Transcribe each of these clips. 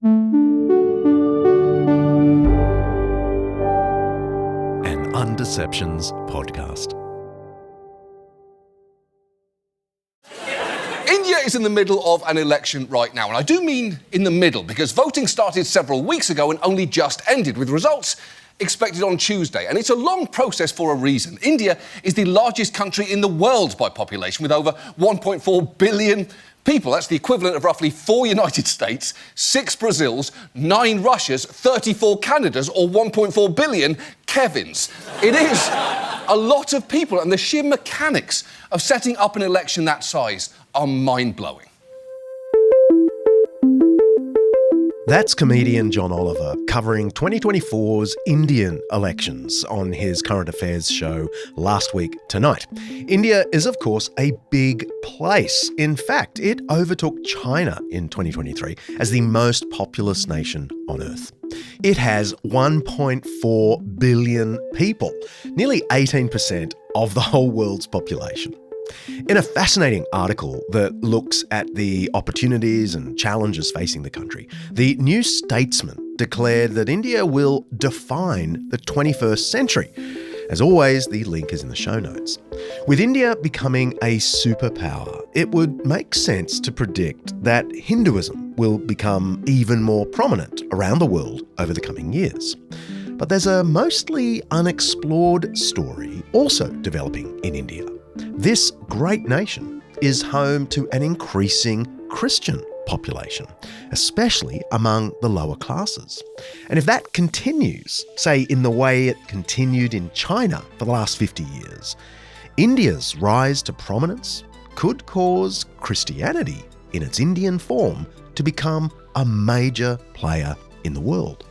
An Undeceptions podcast. India is in the middle of an election right now, and I do mean in the middle, because voting started several weeks ago and only just ended, with results expected on Tuesday. And it's a long process for a reason. India is the largest country in the world by population, with over 1.4 billion people. That's the equivalent of roughly 4 United States, 6 Brazils, 9 Russias, 34 Canadas, or 1.4 billion Kevins. It is a lot of people, and the sheer mechanics of setting up an election that size are mind-blowing. That's comedian John Oliver covering 2024's Indian elections on his current affairs show Last Week Tonight. India is, of course, a big place. In fact, it overtook China in 2023 as the most populous nation on Earth. It has 1.4 billion people, nearly 18% of the whole world's population. In a fascinating article that looks at the opportunities and challenges facing the country, the New Statesman declared that India will define the 21st century. As always, the link is in the show notes. With India becoming a superpower, it would make sense to predict that Hinduism will become even more prominent around the world over the coming years. But there's a mostly unexplored story also developing in India. This great nation is home to an increasing Christian population, especially among the lower classes. And if that continues, say in the way it continued in China for the last 50 years, India's rise to prominence could cause Christianity in its Indian form to become a major player in the world.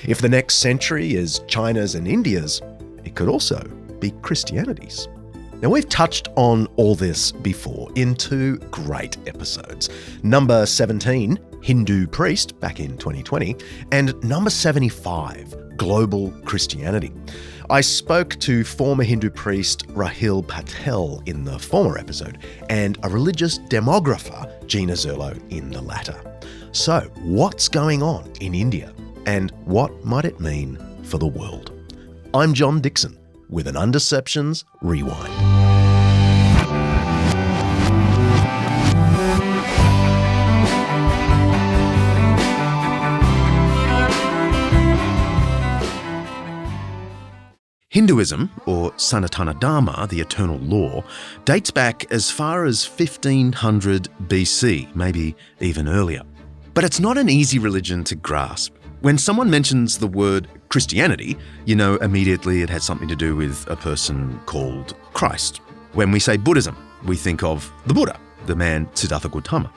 If the next century is China's and India's, it could also be Christianity's. Now, we've touched on all this before in 2 great episodes. Number 17, Hindu Priest, back in 2020, and number 75, Global Christianity. I spoke to former Hindu priest Rahil Patel in the former episode and a religious demographer, Gina Zurlo, in the latter. So, what's going on in India, and what might it mean for the world? I'm John Dixon with an Undeceptions Rewind. Hinduism, or Sanatana Dharma, the eternal law, dates back as far as 1500 BC, maybe even earlier. But it's not an easy religion to grasp. When someone mentions the word Christianity, you know immediately it has something to do with a person called Christ. When we say Buddhism, we think of the Buddha, the man Siddhartha Gautama.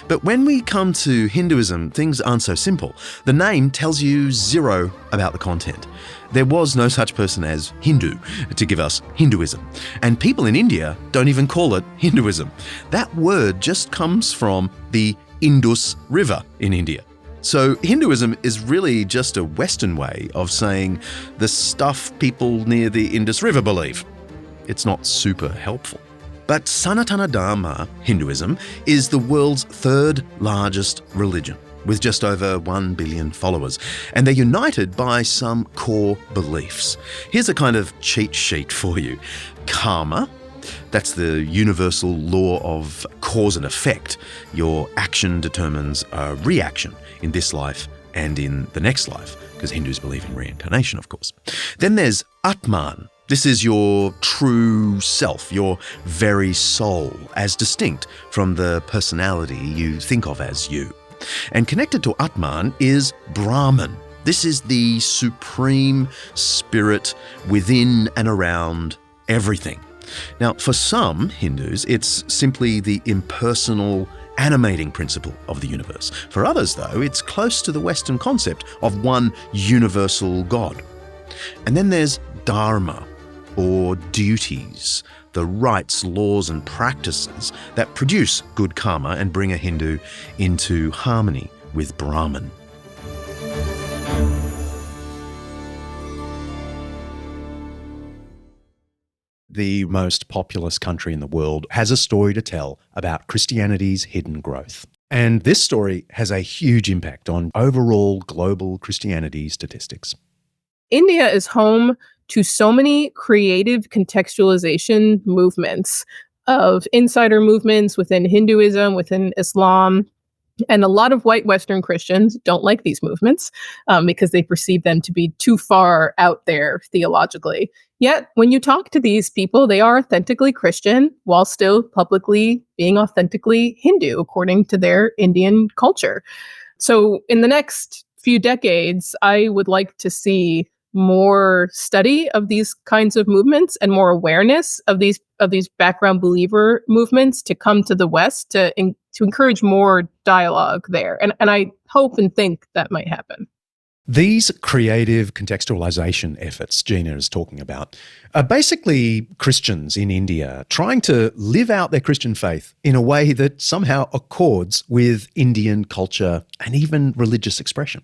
But when we come to Hinduism, things aren't so simple. The name tells you zero about the content. There was no such person as Hindu to give us Hinduism. And people in India don't even call it Hinduism. That word just comes from the Indus River in India. So Hinduism is really just a Western way of saying the stuff people near the Indus River believe. It's not super helpful. But Sanatana Dharma, Hinduism, is the world's 3rd largest religion, with just over 1 billion followers, and they're united by some core beliefs. Here's a kind of cheat sheet for you. Karma, that's the universal law of cause and effect. Your action determines a reaction in this life and in the next life, because Hindus believe in reincarnation, of course. Then there's Atman. This is your true self, your very soul, as distinct from the personality you think of as you. And connected to Atman is Brahman. This is the supreme spirit within and around everything. Now, for some Hindus, it's simply the impersonal, animating principle of the universe. For others, though, it's close to the Western concept of one universal God. And then there's Dharma, or duties, the rites, laws, and practices that produce good karma and bring a Hindu into harmony with Brahman. The most populous country in the world has a story to tell about Christianity's hidden growth. And this story has a huge impact on overall global Christianity statistics. India is home to so many creative contextualization movements of insider movements within Hinduism, within Islam. And a lot of white Western Christians don't like these movements because they perceive them to be too far out there theologically. Yet, when you talk to these people, they are authentically Christian while still publicly being authentically Hindu, according to their Indian culture. So, in the next few decades, I would like to see more study of these kinds of movements and more awareness of these background believer movements to come to the West to encourage more dialogue there. And I hope and think that might happen. These creative contextualization efforts Gina is talking about are basically Christians in India trying to live out their Christian faith in a way that somehow accords with Indian culture and even religious expression.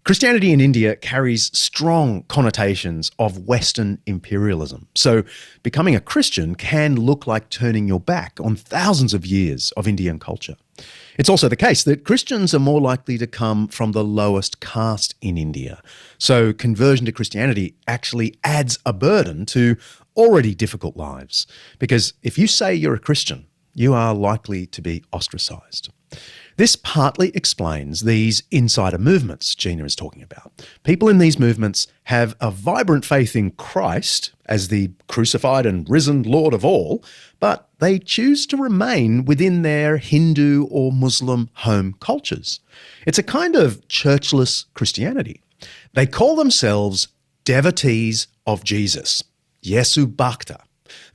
Christianity in India carries strong connotations of Western imperialism. So becoming a Christian can look like turning your back on thousands of years of Indian culture. It's also the case that Christians are more likely to come from the lowest caste in India. So conversion to Christianity actually adds a burden to already difficult lives. Because if you say you're a Christian, you are likely to be ostracized. This partly explains these insider movements Gina is talking about. People in these movements have a vibrant faith in Christ as the crucified and risen Lord of all, but they choose to remain within their Hindu or Muslim home cultures. It's a kind of churchless Christianity. They call themselves devotees of Jesus, Yesu Bhakta.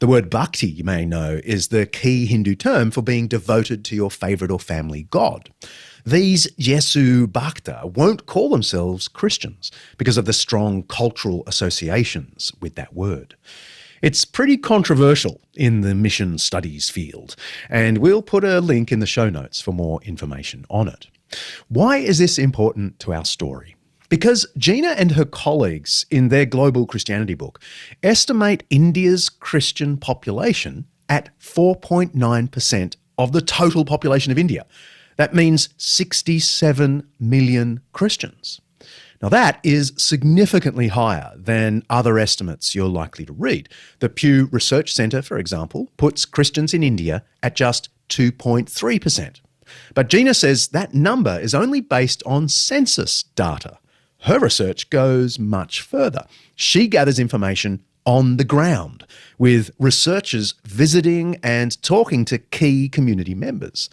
The word bhakti, you may know, is the key Hindu term for being devoted to your favourite or family god. These Yesu Bhakta won't call themselves Christians because of the strong cultural associations with that word. It's pretty controversial in the mission studies field, and we'll put a link in the show notes for more information on it. Why is this important to our story? Because Gina and her colleagues in their Global Christianity book estimate India's Christian population at 4.9% of the total population of India. That means 67 million Christians. Now that is significantly higher than other estimates you're likely to read. The Pew Research Centre, for example, puts Christians in India at just 2.3%. But Gina says that number is only based on census data. Her research goes much further. She gathers information on the ground, with researchers visiting and talking to key community members.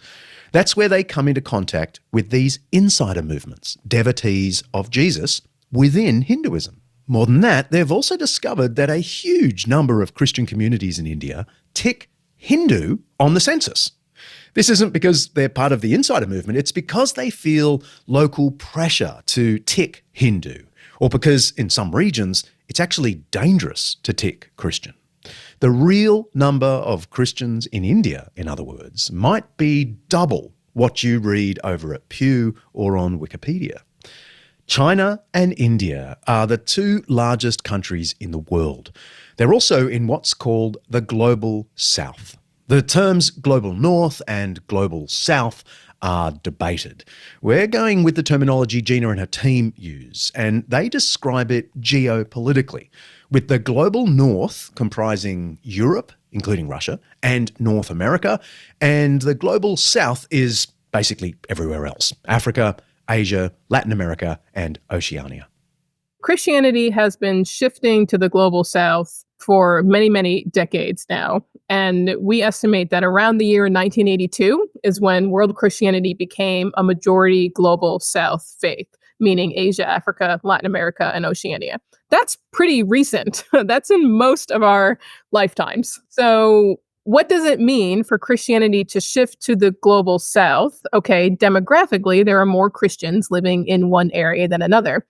That's where they come into contact with these insider movements, devotees of Jesus, within Hinduism. More than that, they've also discovered that a huge number of Christian communities in India tick Hindu on the census. This isn't because they're part of the insider movement, it's because they feel local pressure to tick Hindu, or because in some regions it's actually dangerous to tick Christian. The real number of Christians in India, in other words, might be double what you read over at Pew or on Wikipedia. China and India are the two largest countries in the world. They're also in what's called the Global South. The terms Global North and Global South are debated. We're going with the terminology Gina and her team use, and they describe it geopolitically, with the Global North comprising Europe, including Russia, and North America, and the Global South is basically everywhere else: Africa, Asia, Latin America, and Oceania. Christianity has been shifting to the Global South for many, many decades now. And we estimate that around the year 1982 is when world Christianity became a majority Global South faith, meaning Asia, Africa, Latin America, and Oceania. That's pretty recent. That's in most of our lifetimes. So what does it mean for Christianity to shift to the Global South? Okay, demographically, there are more Christians living in one area than another.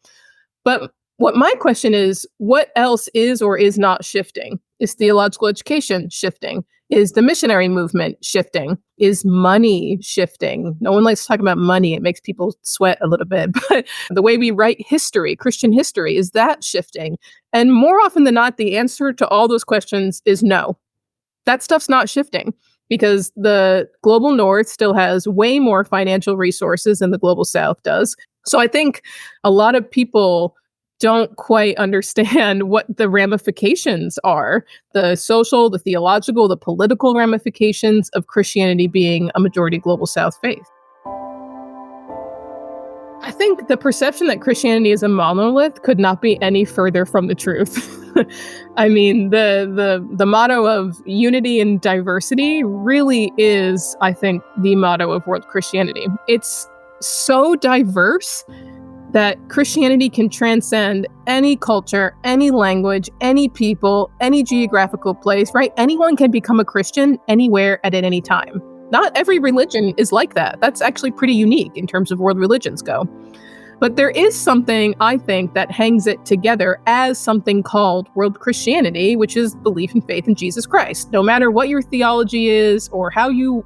But what my question is, what else is or is not shifting? Is theological education shifting? Is the missionary movement shifting? Is money shifting? No one likes to talk about money. It makes people sweat a little bit. But the way we write history, Christian history, is that shifting? And more often than not, the answer to all those questions is no. That stuff's not shifting. because the global north still has way more financial resources than the global south does. So I think a lot of people don't quite understand what the ramifications are, the social, the theological, the political ramifications of Christianity being a majority global south faith. I think the perception that Christianity is a monolith could not be any further from the truth. I mean, the motto of unity and diversity really is, I think, the motto of world Christianity. It's so diverse that Christianity can transcend any culture, any language, any people, any geographical place, right? Anyone can become a Christian anywhere at any time. Not every religion is like that. That's actually pretty unique in terms of world religions go. But there is something, I think, that hangs it together as something called world Christianity, which is belief and faith in Jesus Christ. No matter what your theology is, or how you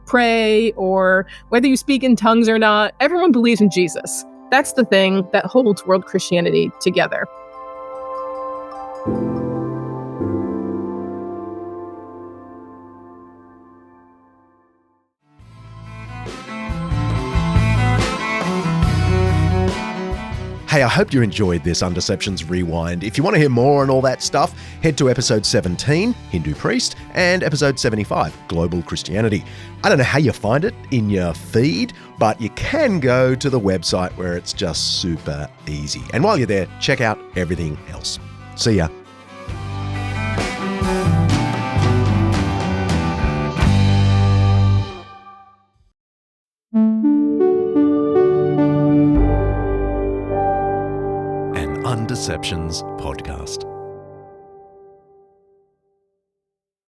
pray, or whether you speak in tongues or not, everyone believes in Jesus. That's the thing that holds world Christianity together. Hey, I hope you enjoyed this Undeceptions Rewind. If you want to hear more on all that stuff, head to episode 17, Hindu Priest, and episode 75, Global Christianity. I don't know how you find it in your feed, but you can go to the website where it's just super easy. And while you're there, check out everything else. See ya. Undeceptions podcast.